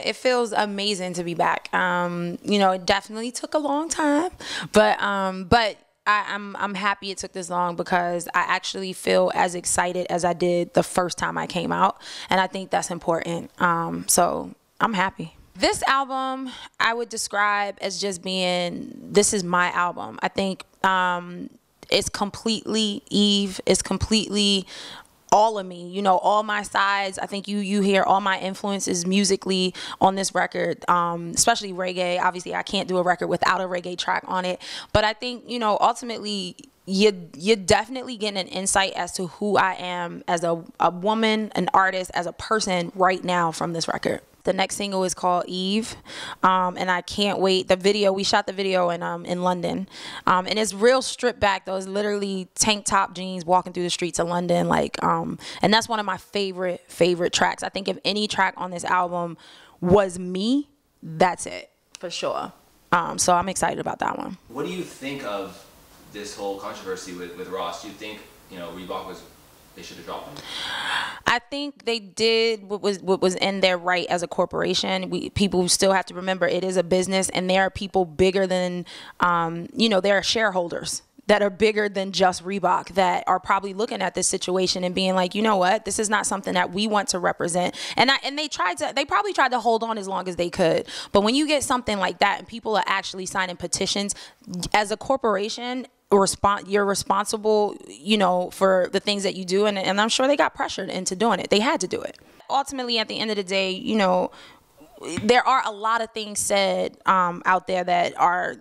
It feels amazing to be back. You know, it definitely took a long time, but I'm happy it took this long because I actually feel as excited as I did the first time I came out, and I think that's important. So I'm happy. This album I would describe as just being, this is my album. I think it's completely Eve. It's completely all of me, you know, all my sides. I think you hear all my influences musically on this record, especially reggae. Obviously, I can't do a record without a reggae track on it. But I think, you know, ultimately, you're definitely getting an insight as to who I am as a woman, an artist, as a person right now from this record. The next single is called Eve, and I can't wait. The video, we shot the video in London, and it's real stripped back though. It's literally tank top jeans walking through the streets of London, like, and that's one of my favorite tracks. I think if any track on this album was me, that's it for sure. So I'm excited about that one. What do you think of this whole controversy with Ross? Do you think, you know, Reebok they should have dropped him? I think they did what was in their right as a corporation. People still have to remember it is a business, and there are people bigger than, you know, there are shareholders that are bigger than just Reebok that are probably looking at this situation and being like, you know what, this is not something that we want to represent. And they probably tried to hold on as long as they could. But when you get something like that and people are actually signing petitions as a corporation, you're responsible, you know, for the things that you do, and I'm sure they got pressured into doing it. They had to do it. Ultimately, at the end of the day, you know, there are a lot of things said out there that are,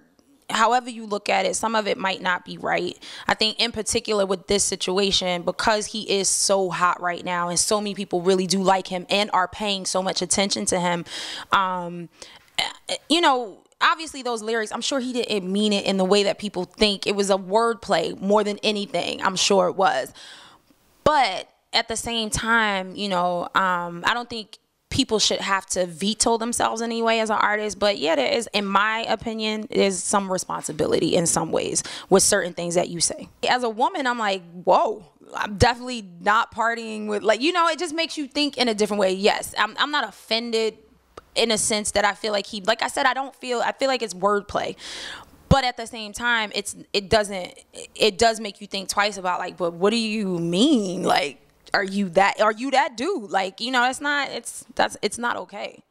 however you look at it, some of it might not be right. I think in particular with this situation, because he is so hot right now and so many people really do like him and are paying so much attention to him, you know, obviously those lyrics, I'm sure he didn't mean it in the way that people think. It was a wordplay more than anything. I'm sure it was. But at the same time, you know, I don't think people should have to veto themselves anyway as an artist. But yeah, there is, in my opinion, there's some responsibility in some ways with certain things that you say. As a woman, I'm like, whoa, I'm definitely not partying with, like, you know, it just makes you think in a different way. Yes, I'm not offended in a sense that I feel like like I said, I feel like it's wordplay. But at the same time, it does make you think twice about, like, but what do you mean? Like, are you that dude? Like, you know, it's not okay.